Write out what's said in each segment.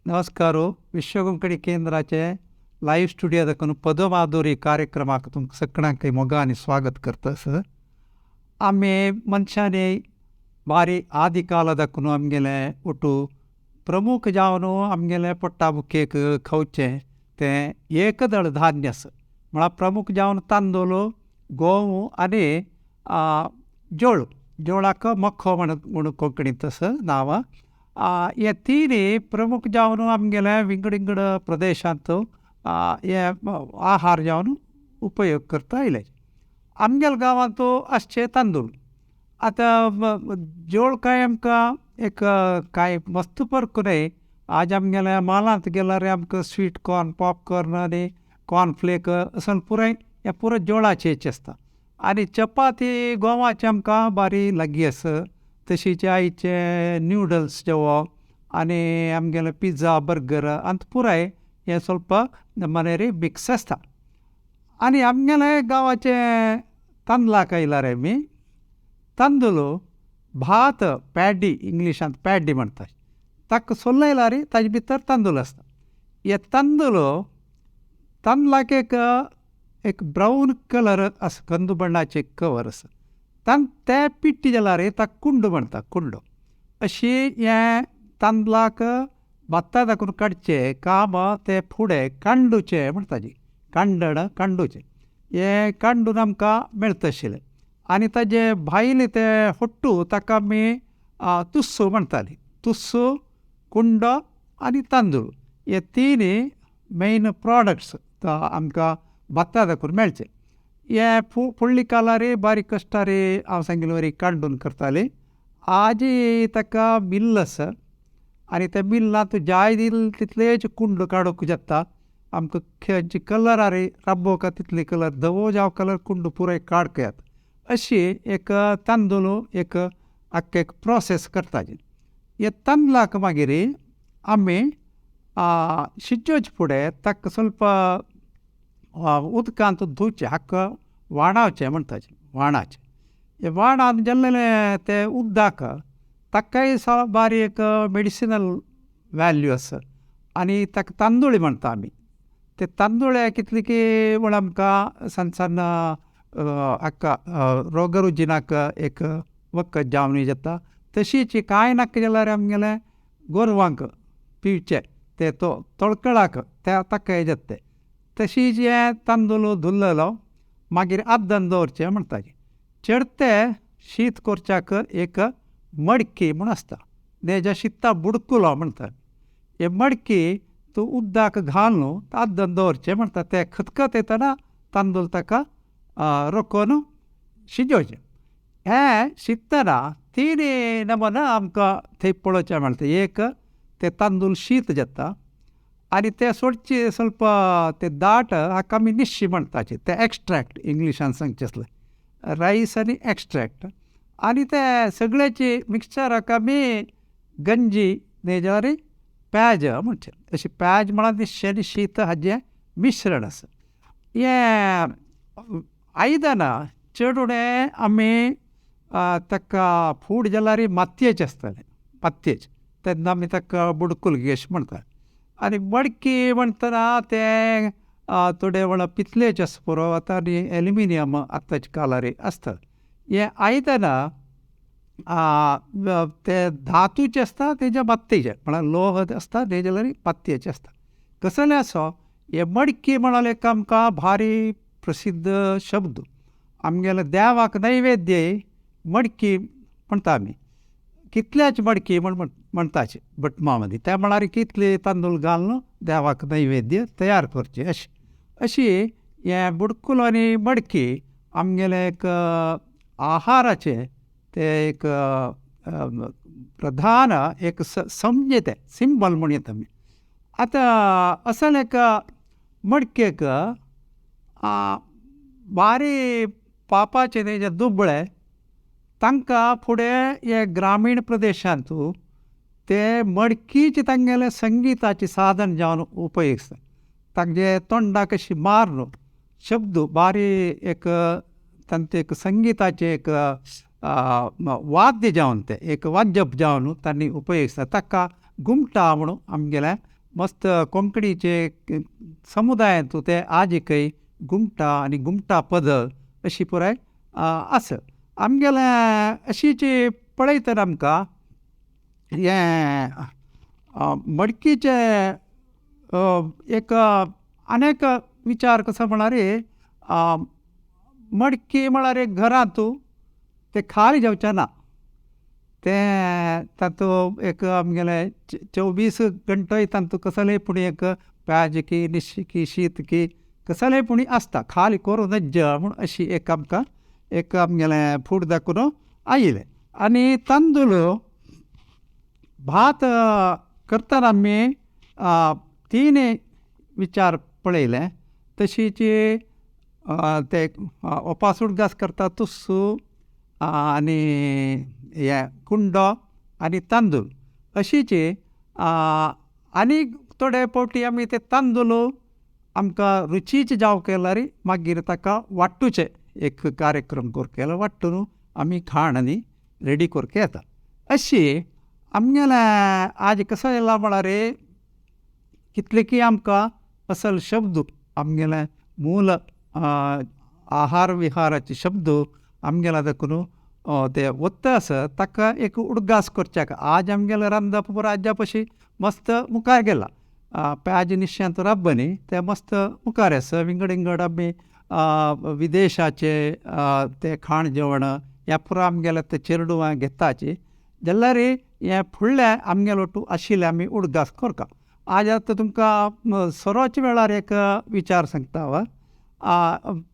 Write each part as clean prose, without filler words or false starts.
नमस्कार. विश्वकोंकणी केंद्राचे लाईव्ह स्टुडिओ दाखवून पदमाधुरी कार्यक्रमाक तुमकां सगळ्यांक मोगानी स्वागत करता सर. आमी मनशांनी बारी आदी काल दाखून आमगेले उठू प्रमुख जावन आमगेले पोट्टा बुकेक खावचें तें एकदळ धान्य आसा. म्हळ्यार प्रमुख जावन तांदूळ, गोंव आनी जोळाक मखो म्हणून कोंकणींत तसं नांव. हे तिनी प्रमुख जावन आमगेले विंगड विंगड प्रदेशांत हे आहार जावन उपयोग करता आयले. आमगेल्या गांवांत आसचे तांदूळ. आतां जोळ कांय आमकां एक कांय मस्त फरक न्हय. आज आमगेल्या मालांत गेल्यार आमकां स्वीट कॉर्न, पॉपकॉर्न आनी कॉर्नफ्लेक असन पुरो जोळाचे हेचे आसता. आनी चपाती गोवाचे आमकां बारी लागीं आसा. तशीच आयचे न्यूडल्स जेवप आनी आमगेले पिझ्झा बर्गर अंत पुराय हे स्वल्प मनेरी मिक्स आसता. आनी आमगेले गांवाचे तांदळाक आयल्यार आमी तांदूळ भात पॅडी इंग्लिशांत पॅडी म्हणटा ताका सोलयल्यार ताजे भितर तांदूळ आसता. हे तांदळाक एक ब्रावन कलर आसा, कंदू बण्णाचे कवर आसा. ते पिट्टी जाल्यार ताका कुंड म्हणटा. कुंड अशी हे तांदळाक भात्ता दाखून काडचे काम ते फुडें कांडूचे म्हणटा ताजी कांडूचे हे कांडून आमकां मेळटा आशिल्ले. आनी ताजे भायले ते होट्टू ताका आमी तुस्सो म्हणटाली. तुस्सो, कुंड आनी तांदूळ हे तिनी मेन प्रॉडक्ट्स आमकां भात्ता दाखून मेळचे. हे फुडली कालार बारीक कश्टार हांव सांगिल्ले वरी कांडून करताली. आज ताका मिल्ल आसा आनी त्या मिल्लांत जाय तितलेच कुंड काडूंक शकता. आमकां खंयचे कलरार राबोवक तितले कलर धवो जावं कलर कुंड पुराय काडूंक येता. अशी एक तांदूळ एक आख्खे एक प्रोसेस करताचे. हे तांदळाक मागीर आमी शिजोवचे फुडें ताका स्वल्प उदकांत धुवचे, हाका वाणावचे म्हणटाचे. वाणाचे हे वाणान जेल्ले ते उदक ताकाय बारी एक मेडिसिनल वॅल्यू आसा. आनी ताका तांदूळ म्हणटा आमी. ते तांदूळ कितले की म्हण आमकां सान हाका रोगरुजिनाक एक वखद जावन जाता. तशीच कांय नाका जाल्यार आमगेले गोरवांक पिवचे ते तळकळाक ताका हे जाता. तशीच हे तांदूळ धुल्लेलो मागीर आद्दन दवरचे म्हणटाचे. चडते शीत करच्याक एक मडकी म्हूण आसता. तेज्या शिता बुडकुलो म्हणटा. हे मडकी तूं उदक घालून आद्दन दवरचें म्हणटा. ते खतखत येतना तांदूळ ताका रोखून शिजोवचे. हे शिजतना तिनी नमुना आमकां थंय पळोवचें मेळटा. एक ते तांदूळ शीत जाता आनी ते सोडचे स्वल्प ते दाट हाका आमी निश्शी म्हणटाचे. ते एक्स्ट्रॅक्ट इंग्लिशान सांगचे आसले. रायस आनी एक्स्ट्रॅक्ट आनी ते सगळ्याची मिक्सचराक आमी गंजी जाल्यार पेज म्हणचे. अशें पेज म्हळ्यार निश्शे आनी शीत हाजें मिश्रण आसा. हे आयदनां चड उणें आमी ताका फूड जाल्यार मातयेचें आसतालें. मातयेचें तेन्ना आमी ताका बुडकुलगी अशें म्हणटात. आनी मडकी म्हणटना ते थोडे वेळा पितलेचे आसा पुरो आतां आनी एल्युमिनियम आतांच्या कालार आसता. हे आयदनां ते धातूचे आसता तेजे मातयेचे म्हळ्यार लोह आसता ते जाल्यार मातयेचे आसता. कसलेय आसो हे मडकी म्हणाल एक आमकां भारी प्रसिद्ध शब्द. आमगेले देवाक नैवेद्य मडकी म्हणटा आमी. कितल्याच मडकी म्हणटाचे भटमा मदीं. ते म्हळ्यार कितले तांदूळ घालून देवाक नैवेद्य तयार करचे अशी हे बुडकुलो आनी मडकी आमगेले एक आहाराचे ते एक प्रधान एक समजेते सिंबल म्हूण येता आमी. आतां असल एक मडकेक बारी पापाचे तेजे दुबळे तांकां फुडें हे ग्रामीण प्रदेशांत ते मडकीचे तांगेले संगीताचें साधन जावन उपयोग आसता. तांचे तोंडाक अशी मारून शब्द बारी एक तांचे एक संगीताचें एक वाद्य जावन ते एक वाद्य जावन तांणी उपयोग आसता. ताका घुमटा म्हणून आमगेले मस्त कोंकणीचे समुदायांतू ते आजिकय घुमटा आनी घुमटा पद अशी पुराय आसा. आमगेले अशीच पळयतना आमकां हे मडकीचे एक अनेक विचार कसो म्हळ्यार मडकी म्हळ्यार एक घरांतू ते खाली जावचें ना. ते तातूंत एक आमगेले 24 घंटोय तातूंत कसलेय एक प्याज की निशी की शीत की कसलेय आसता. खाली करून नज्ज म्हूण अशी एक आमकां एक आमगेले फूड दाखोवन आयिल्लें. आनी तांदूळ भात करतना आमी 3 विचार पळयले. तशीच ते उपास उडगास करता तुस्सू आनी हे कुंडो आनी तांदूळ अशीच आनी थोडे फावटी आमी ते तांदूळ आमकां रुचीचे जावं केल्यार मागीर ताका वांट्टूचे एक कार्यक्रम करचे केलो वांट्टून आमी खाण आनी रेडी करचे येता. अशी आमगेले आज कसो येयला म्हळ्यार कितलेकी आमकां असल शब्द आमगेले मूल आहार विहाराचे शब्द आमगेला देखून ते वत्ता आसा ताका एक उडगास करच्याक आज आमगेलें रांदप राज्या पशी मस्त मुखार गेला. प्याज निश्यांत राब्ब न्ही ते मस्त मुखार आसा. विंगड विंगड आमी विदेशाचे ते खाण जेवण ह्या पुरो आमगेले ते चेडवां घेताचे जाल्यार हे फुडले आमगेलो आशिल्ले आमी उडगास करता. आज आतां तुमकां सरोच वेळार एक विचार सांगता वा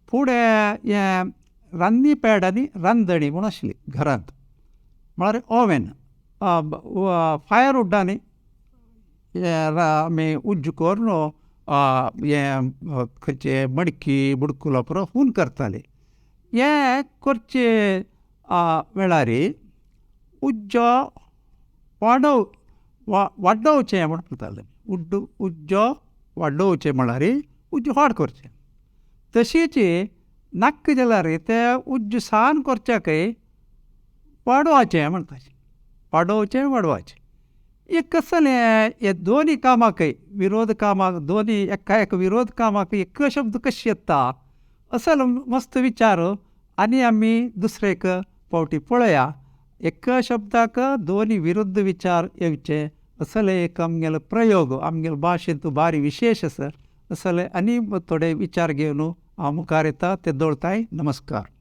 फुडें हे रान्नी पॅड आनी रांदणी म्हूण आशिल्ली घरांत म्हळ्यार ओव्हन फायर वुडांनी आमी उज्ज करून हे खंयचे मडकी बुडकुलो पुरो हून करताले. हे करचे वेळार उज्ज वाडोवचें म्हूण म्हणटाले. उज्ज वाडोवचें म्हळ्यार उज्ज व्हड करचें. तशीच नाक्क जाल्यार ते उज्ज सान करच्याकय वाडोवचें म्हणटाचे. वाडोवचें वाडोवचें हें कसलें हे दोनी कामाकय विरोध कामाक दोनी एका एक विरोध कामाक एक शब्द कशे येता असल मस्त विचार आनी आमी दुसरे एक फावटी पळया. एक शब्दाक दोनी विरुद्ध विचार येवचे असले एक आमगेलो प्रयोग आमगेले भाशेंत भारी विशेश आसा. असले आनी थोडे विचार घेवन हांव मुखार येता. ते दवरताय. नमस्कार.